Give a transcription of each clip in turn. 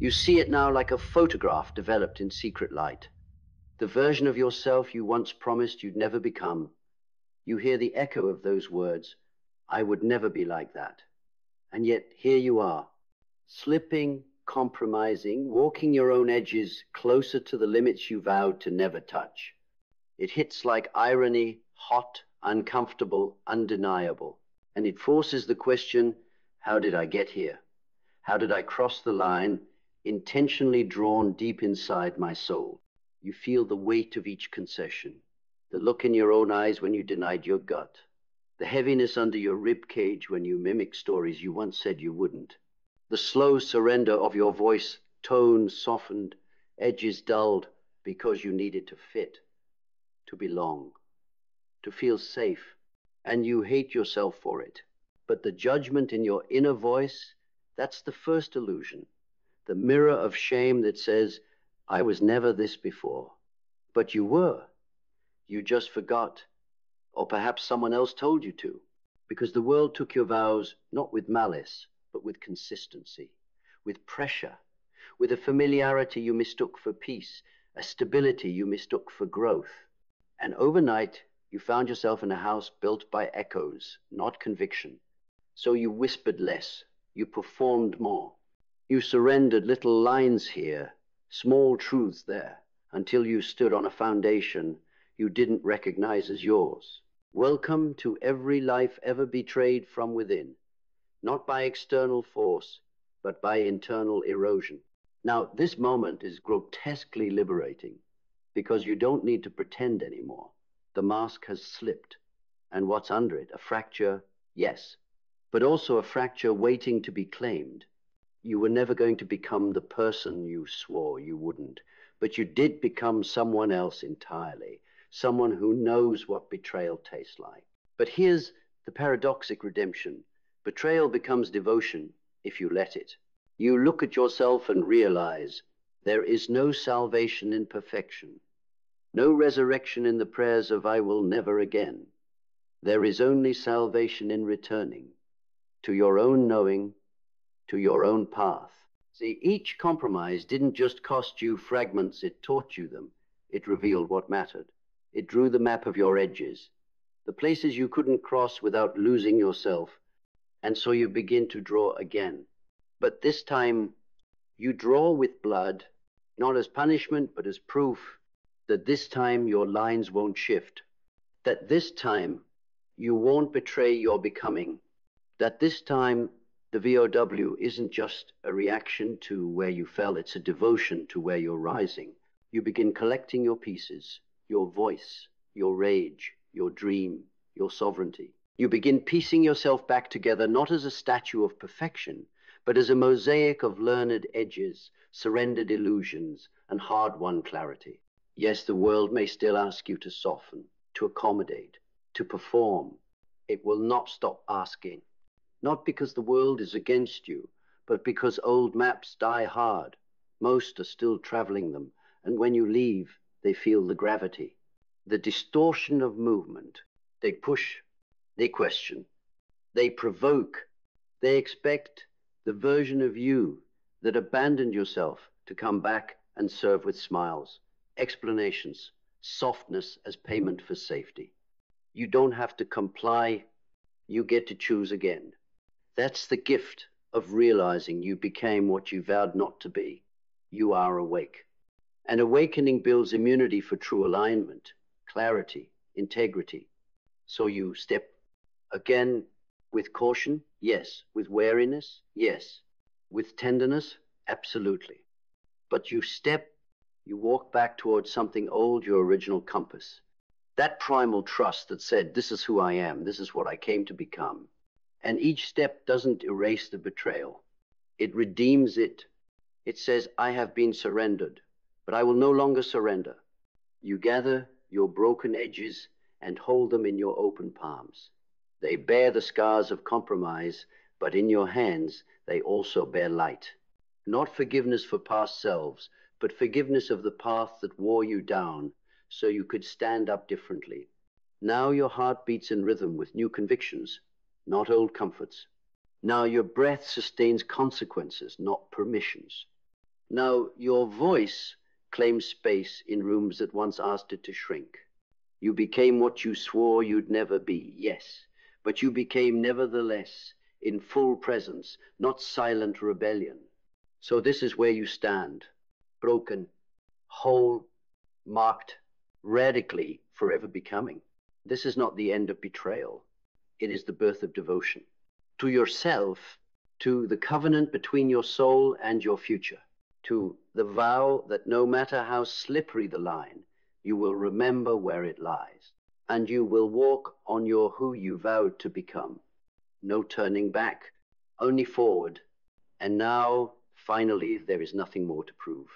You see it now like a photograph developed in secret light. The version of yourself you once promised you'd never become. You hear the echo of those words, I would never be like that. And yet here you are, slipping, compromising, walking your own edges closer to the limits you vowed to never touch. It hits like irony, hot, uncomfortable, undeniable. And it forces the question, how did I get here? How did I cross the line, intentionally drawn deep inside my soul? You feel the weight of each concession, the look in your own eyes when you denied your gut, the heaviness under your rib cage when you mimic stories you once said you wouldn't, the slow surrender of your voice, tone softened, edges dulled because you needed to fit, to belong, to feel safe, and you hate yourself for it. But the judgment in your inner voice, that's the first illusion, the mirror of shame that says, I was never this before. But you were. You just forgot. Or perhaps someone else told you to. Because the world took your vows not with malice, but with consistency, with pressure, with a familiarity you mistook for peace, a stability you mistook for growth. And overnight, you found yourself in a house built by echoes, not conviction. So you whispered less. You performed more. You surrendered little lines here, small truths there, until you stood on a foundation you didn't recognize as yours. Welcome to every life ever betrayed from within, not by external force, but by internal erosion. Now, this moment is grotesquely liberating because you don't need to pretend anymore. The mask has slipped, and what's under it? A fracture, yes, but also a fracture waiting to be claimed. You were never going to become the person you swore you wouldn't, but you did become someone else entirely, someone who knows what betrayal tastes like. But here's the paradoxic redemption. Betrayal becomes devotion if you let it. You look at yourself and realize there is no salvation in perfection, no resurrection in the prayers of I will never again. There is only salvation in returning to your own knowing, to your own path. See, each compromise didn't just cost you fragments, it taught you them. It revealed what mattered. It drew the map of your edges, the places you couldn't cross without losing yourself. And so you begin to draw again. But this time, you draw with blood, not as punishment, but as proof that this time your lines won't shift, that this time you won't betray your becoming, that this time the VOW isn't just a reaction to where you fell, it's a devotion to where you're rising. You begin collecting your pieces, your voice, your rage, your dream, your sovereignty. You begin piecing yourself back together not as a statue of perfection, but as a mosaic of learned edges, surrendered illusions, and hard-won clarity. Yes, the world may still ask you to soften, to accommodate, to perform. It will not stop asking. Not because the world is against you, but because old maps die hard. Most are still traveling them, and when you leave, they feel the gravity, the distortion of movement. They push, they question, they provoke, they expect the version of you that abandoned yourself to come back and serve with smiles, explanations, softness as payment for safety. You don't have to comply, you get to choose again. That's the gift of realizing you became what you vowed not to be. You are awake. And awakening builds immunity for true alignment, clarity, integrity. So you step again with caution, yes. With wariness, yes. With tenderness, absolutely. But you step, you walk back towards something old, your original compass. That primal trust that said, this is who I am, this is what I came to become. And each step doesn't erase the betrayal. It redeems it. It says, I have been surrendered, but I will no longer surrender. You gather your broken edges and hold them in your open palms. They bear the scars of compromise, but in your hands, they also bear light. Not forgiveness for past selves, but forgiveness of the path that wore you down so you could stand up differently. Now your heart beats in rhythm with new convictions, not old comforts. Now your breath sustains consequences, not permissions. Now, your voice claims space in rooms that once asked it to shrink. You became what you swore you'd never be, yes, but you became nevertheless in full presence, not silent rebellion. So this is where you stand, broken, whole, marked, radically forever becoming. This is not the end of betrayal. It is the birth of devotion to yourself, to the covenant between your soul and your future, to the vow that no matter how slippery the line, you will remember where it lies, and you will walk on your who you vowed to become. No turning back, only forward. And now, finally, there is nothing more to prove.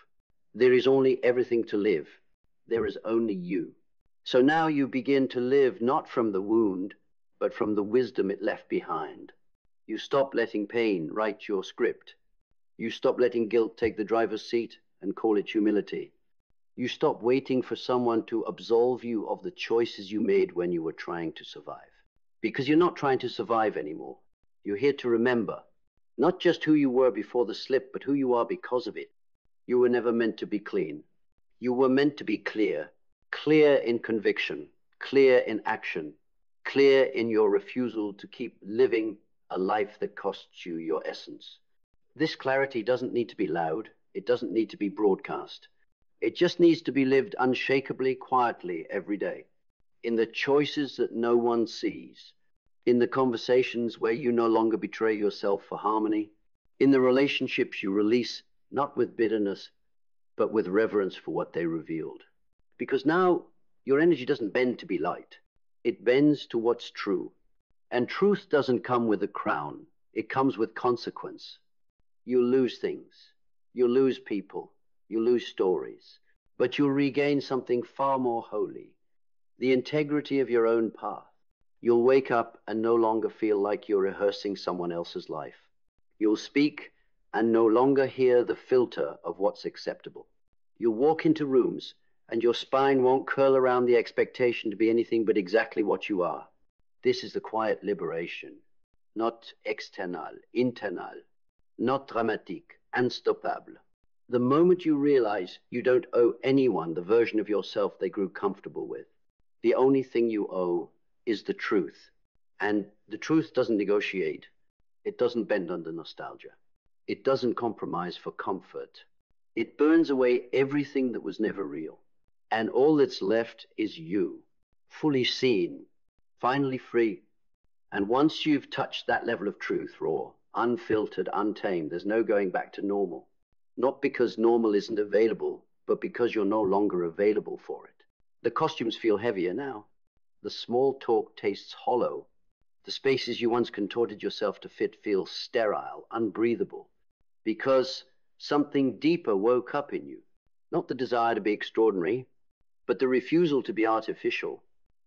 There is only everything to live. There is only you. So now you begin to live not from the wound, but from the wisdom it left behind. You stop letting pain write your script. You stop letting guilt take the driver's seat and call it humility. You stop waiting for someone to absolve you of the choices you made when you were trying to survive. Because you're not trying to survive anymore. You're here to remember, not just who you were before the slip, but who you are because of it. You were never meant to be clean. You were meant to be clear, clear in conviction, clear in action, clear in your refusal to keep living a life that costs you your essence. This clarity doesn't need to be loud. It doesn't need to be broadcast. It just needs to be lived unshakably, quietly every day, in the choices that no one sees, in the conversations where you no longer betray yourself for harmony, in the relationships you release, not with bitterness, but with reverence for what they revealed. Because now your energy doesn't bend to be light. It bends to what's true. And truth doesn't come with a crown. It comes with consequence. You lose things. You lose people. You lose stories. But you'll regain something far more holy, the integrity of your own path. You'll wake up and no longer feel like you're rehearsing someone else's life. You'll speak and no longer hear the filter of what's acceptable. You'll walk into rooms and your spine won't curl around the expectation to be anything but exactly what you are. This is the quiet liberation, not external, internal, not dramatique, unstoppable. The moment you realize you don't owe anyone the version of yourself they grew comfortable with, the only thing you owe is the truth. And the truth doesn't negotiate. It doesn't bend under nostalgia. It doesn't compromise for comfort. It burns away everything that was never real. And all that's left is you, fully seen, finally free. And once you've touched that level of truth, raw, unfiltered, untamed, there's no going back to normal. Not because normal isn't available, but because you're no longer available for it. The costumes feel heavier now. The small talk tastes hollow. The spaces you once contorted yourself to fit feel sterile, unbreathable, because something deeper woke up in you. Not the desire to be extraordinary, but the refusal to be artificial.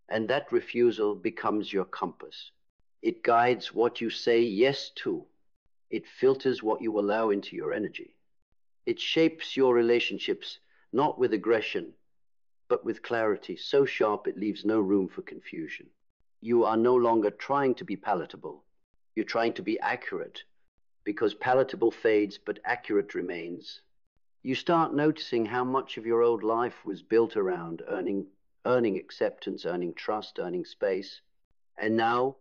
And that refusal becomes your compass. It guides what you say yes to. It filters what you allow into your energy. It shapes your relationships, not with aggression, but with clarity, so sharp it leaves no room for confusion. You are no longer trying to be palatable. You're trying to be accurate, because palatable fades, but accurate remains. You start noticing how much of your old life was built around earning acceptance, earning trust, earning space. And now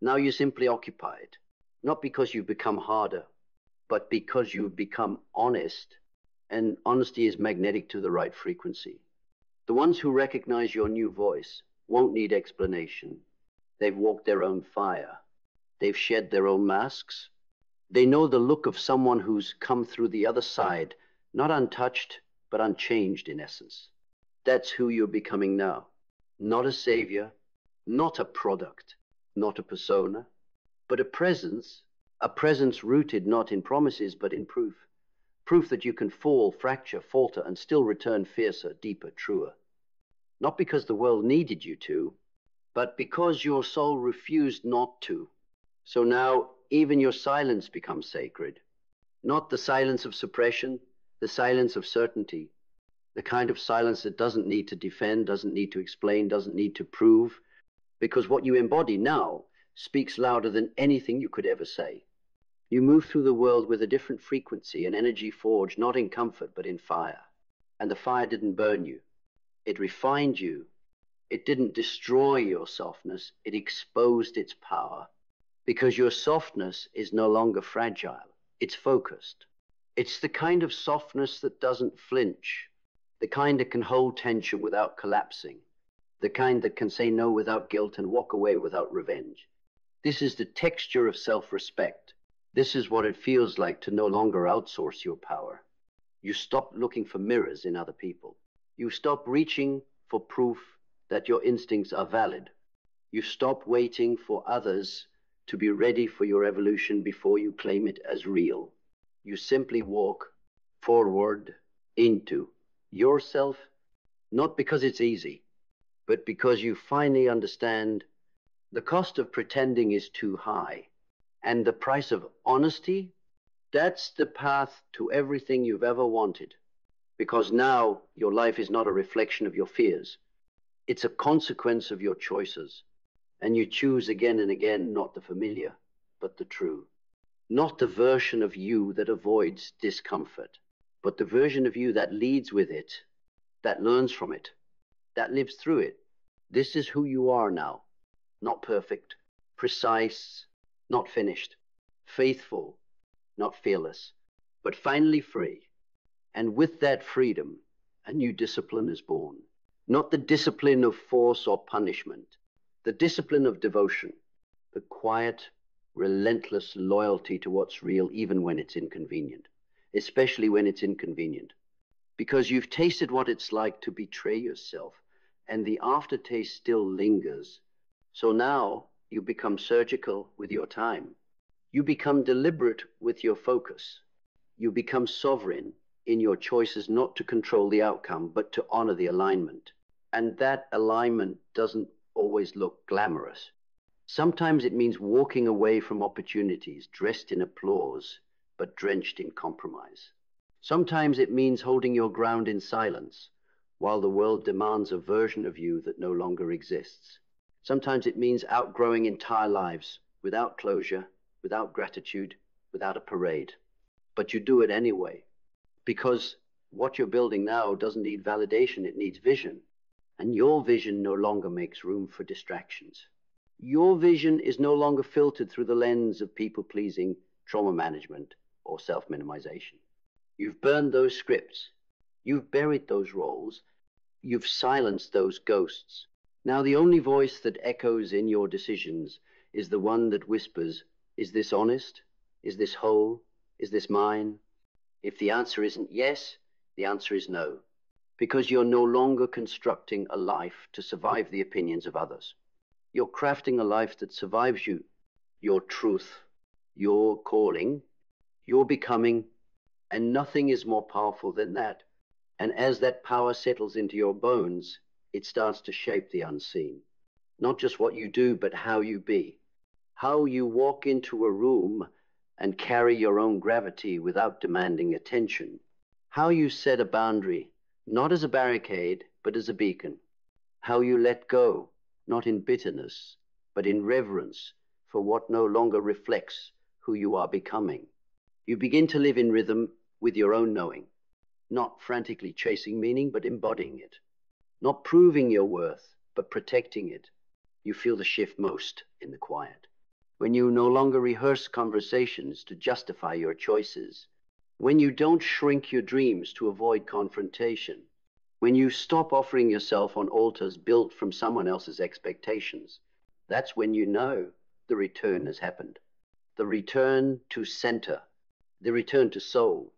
you're simply occupied, not because you've become harder, but because you've become honest. And honesty is magnetic to the right frequency. The ones who recognize your new voice won't need explanation. They've walked their own fire. They've shed their own masks. They know the look of someone who's come through the other side, not untouched, but unchanged in essence. That's who you're becoming now. Not a savior, not a product, not a persona, but a presence rooted not in promises, but in proof. Proof that you can fall, fracture, falter, and still return fiercer, deeper, truer. Not because the world needed you to, but because your soul refused not to. So now even your silence becomes sacred. Not the silence of suppression, the silence of certainty. The kind of silence that doesn't need to defend, doesn't need to explain, doesn't need to prove, because what you embody now speaks louder than anything you could ever say. You move through the world with a different frequency, an energy forged not in comfort but in fire. And the fire didn't burn you. It refined you. It didn't destroy your softness. It exposed its power. Because your softness is no longer fragile. It's focused. It's the kind of softness that doesn't flinch, the kind that can hold tension without collapsing, the kind that can say no without guilt and walk away without revenge. This is the texture of self-respect. This is what it feels like to no longer outsource your power. You stop looking for mirrors in other people. You stop reaching for proof that your instincts are valid. You stop waiting for others to be ready for your evolution before you claim it as real. You simply walk forward into yourself, not because it's easy, but because you finally understand the cost of pretending is too high, and the price of honesty, that's the path to everything you've ever wanted. Because now your life is not a reflection of your fears. It's a consequence of your choices. And you choose again and again, not the familiar, but the true. Not the version of you that avoids discomfort, but the version of you that leads with it, that learns from it, that lives through it. This is who you are now. Not perfect, precise, not finished, faithful, not fearless, but finally free. And with that freedom, a new discipline is born. Not the discipline of force or punishment, the discipline of devotion, the quiet, relentless loyalty to what's real, even when it's inconvenient, especially when it's inconvenient. Because you've tasted what it's like to betray yourself, and the aftertaste still lingers. So now you become surgical with your time. You become deliberate with your focus. You become sovereign in your choices, not to control the outcome, but to honor the alignment. And that alignment doesn't always look glamorous. Sometimes it means walking away from opportunities dressed in applause, but drenched in compromise. Sometimes it means holding your ground in silence, while the world demands a version of you that no longer exists. Sometimes it means outgrowing entire lives, without closure, without gratitude, without a parade. But you do it anyway, because what you're building now doesn't need validation, it needs vision. And your vision no longer makes room for distractions. Your vision is no longer filtered through the lens of people-pleasing, trauma management, or self-minimization. You've burned those scripts. You've buried those roles. You've silenced those ghosts. Now the only voice that echoes in your decisions is the one that whispers, is this honest? Is this whole? Is this mine? If the answer isn't yes, the answer is no. Because you're no longer constructing a life to survive the opinions of others. You're crafting a life that survives you, your truth, your calling, your becoming, and nothing is more powerful than that. And as that power settles into your bones, it starts to shape the unseen. Not just what you do, but how you be. How you walk into a room and carry your own gravity without demanding attention. How you set a boundary, not as a barricade, but as a beacon. How you let go, not in bitterness, but in reverence for what no longer reflects who you are becoming. You begin to live in rhythm with your own knowing, not frantically chasing meaning, but embodying it. Not proving your worth, but protecting it. You feel the shift most in the quiet. When you no longer rehearse conversations to justify your choices. When you don't shrink your dreams to avoid confrontation. When you stop offering yourself on altars built from someone else's expectations. That's when you know the return has happened. The return to center. The return to soul.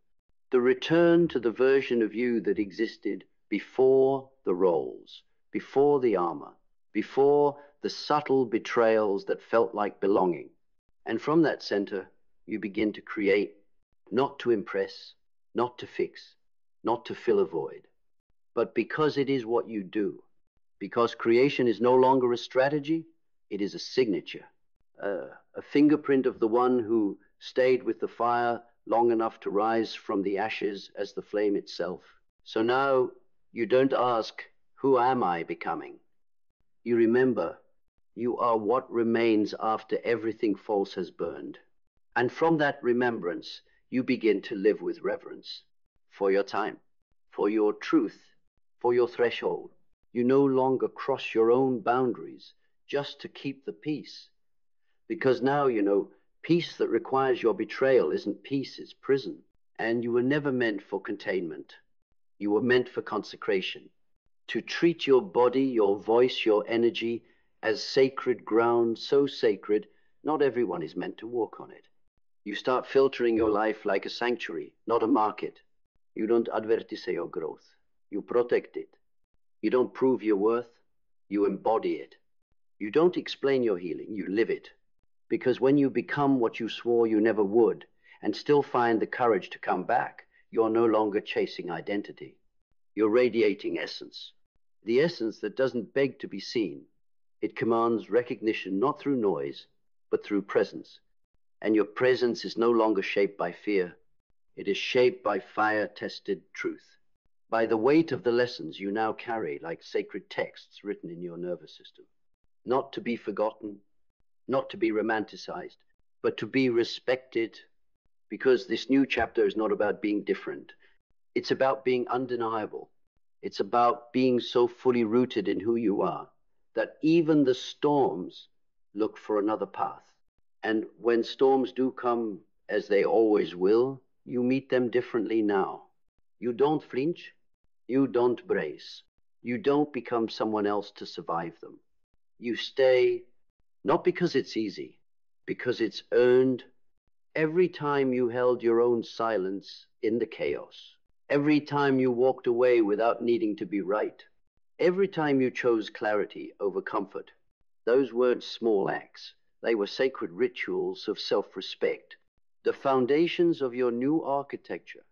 The return to the version of you that existed before the roles, before the armor, before the subtle betrayals that felt like belonging. And from that center, you begin to create, not to impress, not to fix, not to fill a void, but because it is what you do. Because creation is no longer a strategy, it is a signature, a fingerprint of the one who stayed with the fire long enough to rise from the ashes as the flame itself. So now you don't ask, who am I becoming? You remember, you are what remains after everything false has burned. And from that remembrance, you begin to live with reverence for your time, for your truth, for your threshold. You no longer cross your own boundaries just to keep the peace. Because now, peace that requires your betrayal isn't peace, it's prison. And you were never meant for containment. You were meant for consecration. To treat your body, your voice, your energy as sacred ground, so sacred, not everyone is meant to walk on it. You start filtering your life like a sanctuary, not a market. You don't advertise your growth. You protect it. You don't prove your worth. You embody it. You don't explain your healing. You live it. Because when you become what you swore you never would, and still find the courage to come back, you're no longer chasing identity. You're radiating essence. The essence that doesn't beg to be seen. It commands recognition not through noise, but through presence. And your presence is no longer shaped by fear. It is shaped by fire-tested truth, by the weight of the lessons you now carry like sacred texts written in your nervous system. Not to be forgotten, not to be romanticized, but to be respected, because this new chapter is not about being different. It's about being undeniable. It's about being so fully rooted in who you are that even the storms look for another path. And when storms do come, as they always will, you meet them differently now. You don't flinch. You don't brace. You don't become someone else to survive them. You stay, not because it's easy, because it's earned every time you held your own silence in the chaos. Every time you walked away without needing to be right. Every time you chose clarity over comfort. Those weren't small acts. They were sacred rituals of self-respect, the foundations of your new architecture.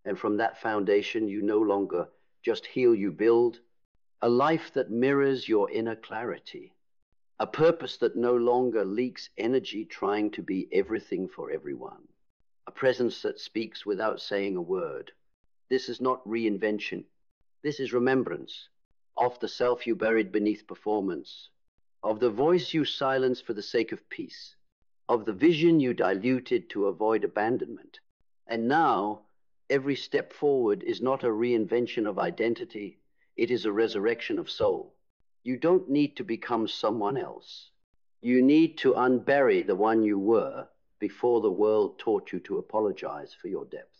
And from that foundation, you no longer just heal, you build a life that mirrors your inner clarity, a purpose that no longer leaks energy trying to be everything for everyone, a presence that speaks without saying a word. This is not reinvention. This is remembrance of the self you buried beneath performance, of the voice you silenced for the sake of peace, of the vision you diluted to avoid abandonment. And now, every step forward is not a reinvention of identity, it is a resurrection of soul. You don't need to become someone else. You need to unbury the one you were before the world taught you to apologize for your depth.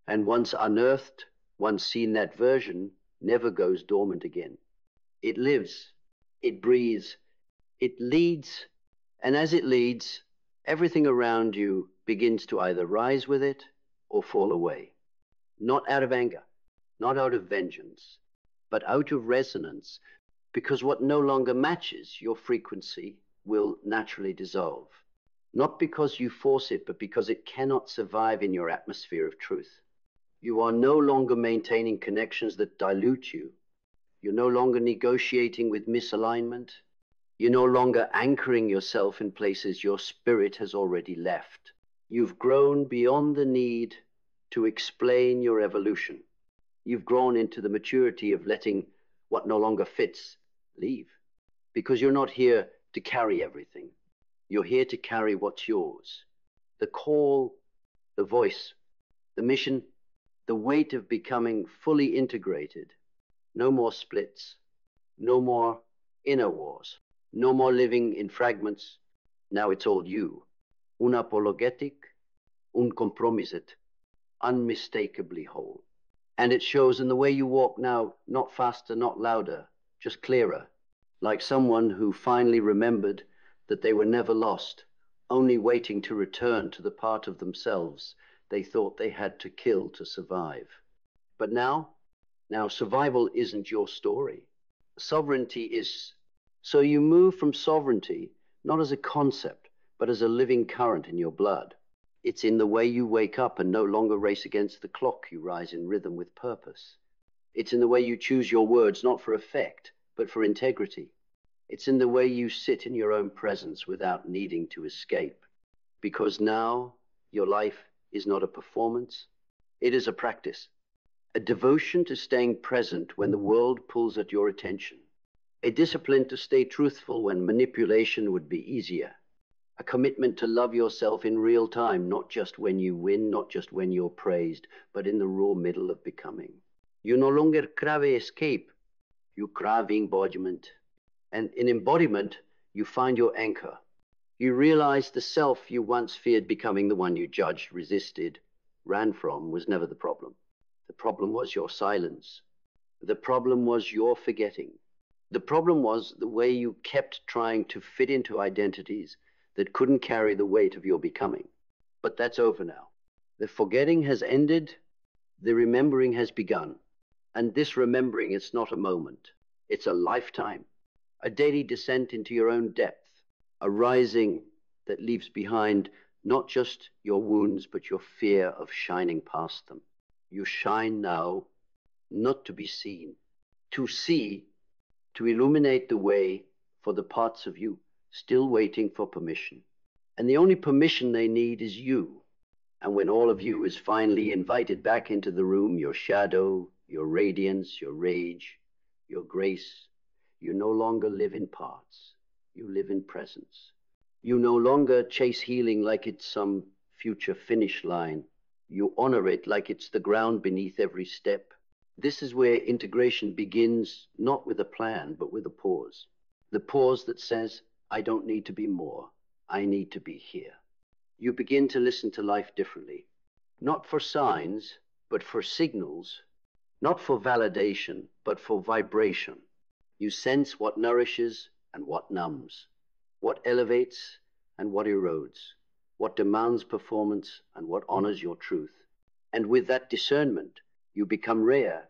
And once unearthed, once seen, that version never goes dormant again. It lives, it breathes, it leads, and as it leads, everything around you begins to either rise with it or fall away. Not out of anger, not out of vengeance, but out of resonance, because what no longer matches your frequency will naturally dissolve. Not because you force it, but because it cannot survive in your atmosphere of truth. You are no longer maintaining connections that dilute you. You're no longer negotiating with misalignment. You're no longer anchoring yourself in places your spirit has already left. You've grown beyond the need to explain your evolution. You've grown into the maturity of letting what no longer fits leave. Because you're not here to carry everything. You're here to carry what's yours. The call, the voice, the mission, the weight of becoming fully integrated. No more splits. No more inner wars. No more living in fragments. Now it's all you. Unapologetic, uncompromised, unmistakably whole. And it shows in the way you walk now, not faster, not louder, just clearer. Like someone who finally remembered that they were never lost, only waiting to return to the part of themselves they thought they had to kill to survive. But now survival isn't your story. Sovereignty is. So you move from sovereignty, not as a concept, but as a living current in your blood. It's in the way you wake up and no longer race against the clock. You rise in rhythm with purpose. It's in the way you choose your words, not for effect, but for integrity. It's in the way you sit in your own presence without needing to escape. Because now your life is not a performance, it is a practice. A devotion to staying present when the world pulls at your attention. A discipline to stay truthful when manipulation would be easier. A commitment to love yourself in real time, not just when you win, not just when you're praised, but in the raw middle of becoming. You no longer crave escape, you crave embodiment. And in embodiment, you find your anchor. You realize the self you once feared becoming, the one you judged, resisted, ran from, was never the problem. The problem was your silence. The problem was your forgetting. The problem was the way you kept trying to fit into identities that couldn't carry the weight of your becoming. But that's over now. The forgetting has ended. The remembering has begun. And this remembering, it's not a moment. It's a lifetime. A daily descent into your own depth. A rising that leaves behind not just your wounds, but your fear of shining past them. You shine now, not to be seen. To see, to illuminate the way for the parts of you still waiting for permission. And the only permission they need is you. And when all of you is finally invited back into the room, your shadow, your radiance, your rage, your grace, you no longer live in parts. You live in presence. You no longer chase healing like it's some future finish line. You honor it like it's the ground beneath every step. This is where integration begins, not with a plan, but with a pause. The pause that says, I don't need to be more. I need to be here. You begin to listen to life differently. Not for signs, but for signals. Not for validation, but for vibration. You sense what nourishes and what numbs, what elevates and what erodes, what demands performance and what honors your truth. And with that discernment, you become rare,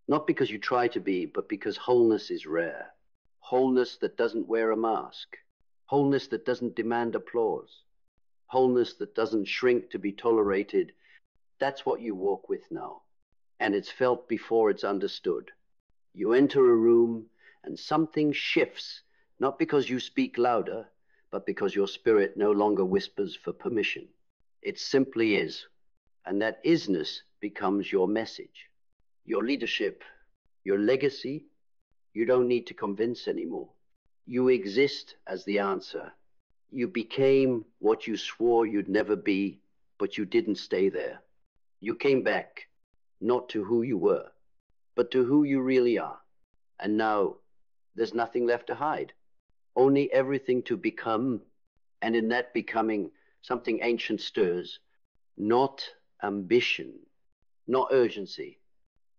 not because you try to be, but because wholeness is rare. Wholeness that doesn't wear a mask, wholeness that doesn't demand applause, wholeness that doesn't shrink to be tolerated. That's what you walk with now, and it's felt before it's understood. You enter a room and something shifts, not because you speak louder, but because your spirit no longer whispers for permission. It simply is, and that isness becomes your message, your leadership, your legacy. You don't need to convince anymore. You exist as the answer. You became what you swore you'd never be, but you didn't stay there. You came back, not to who you were, but to who you really are. And now there's nothing left to hide, only everything to become. And in that becoming, something ancient stirs, not ambition, not urgency,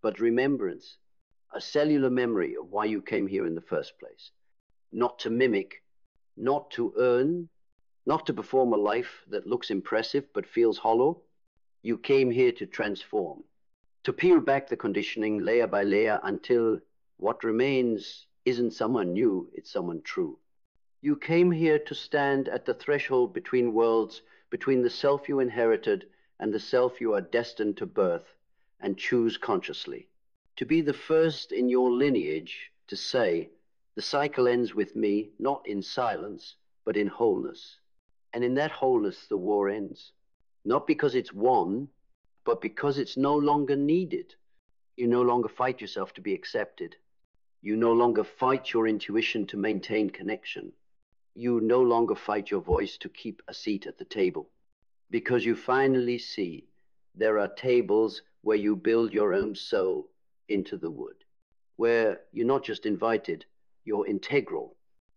but remembrance, a cellular memory of why you came here in the first place. Not to mimic, not to earn, not to perform a life that looks impressive but feels hollow. You came here to transform, to peel back the conditioning layer by layer until what remains isn't someone new, it's someone true. You came here to stand at the threshold between worlds, between the self you inherited and the self you are destined to birth, and choose consciously. To be the first in your lineage to say, the cycle ends with me, not in silence, but in wholeness. And in that wholeness, the war ends. Not because it's won, but because it's no longer needed. You no longer fight yourself to be accepted. You no longer fight your intuition to maintain connection. You no longer fight your voice to keep a seat at the table. Because you finally see there are tables where you build your own soul into the wood, where you're not just invited, you're integral,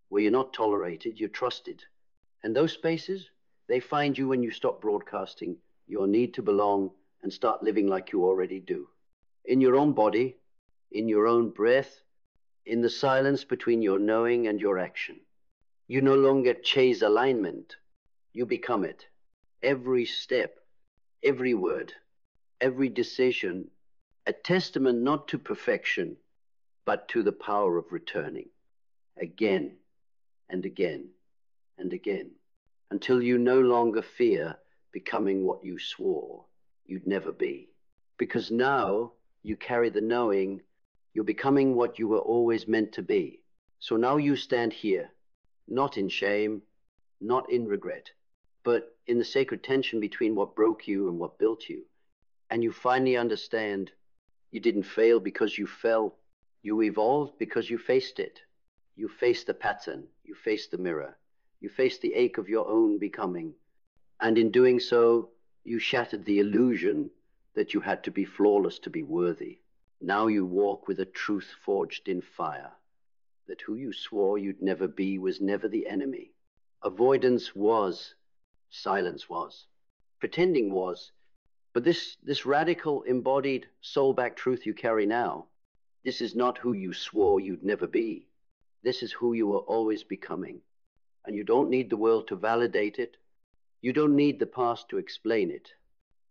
where you're not tolerated, you're trusted. And those spaces, they find you when you stop broadcasting your need to belong and start living like you already do. In your own body, in your own breath, in the silence between your knowing and your action. You no longer chase alignment, you become it. Every step, every word, every decision, a testament not to perfection, but to the power of returning, again and again and again, until you no longer fear becoming what you swore you'd never be. Because now you carry the knowing you're becoming what you were always meant to be. So now you stand here, not in shame, not in regret, but in the sacred tension between what broke you and what built you. And you finally understand you didn't fail because you fell. You evolved because you faced it. You faced the pattern. You faced the mirror. You faced the ache of your own becoming. And in doing so, you shattered the illusion that you had to be flawless to be worthy. Now you walk with a truth forged in fire, that who you swore you'd never be was never the enemy. Avoidance was, silence was, pretending was, but this radical, embodied, soul-back truth you carry now, this is not who you swore you'd never be. This is who you are always becoming. And you don't need the world to validate it. You don't need the past to explain it.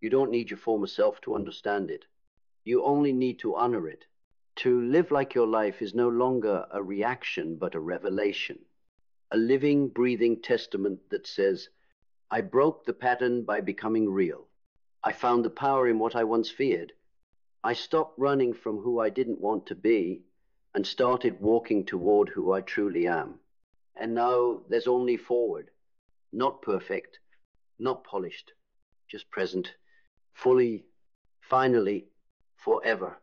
You don't need your former self to understand it. You only need to honor it. To live like your life is no longer a reaction, but a revelation. A living, breathing testament that says, I broke the pattern by becoming real. I found the power in what I once feared. I stopped running from who I didn't want to be and started walking toward who I truly am. And now there's only forward, not perfect, not polished, just present, fully, finally, forever.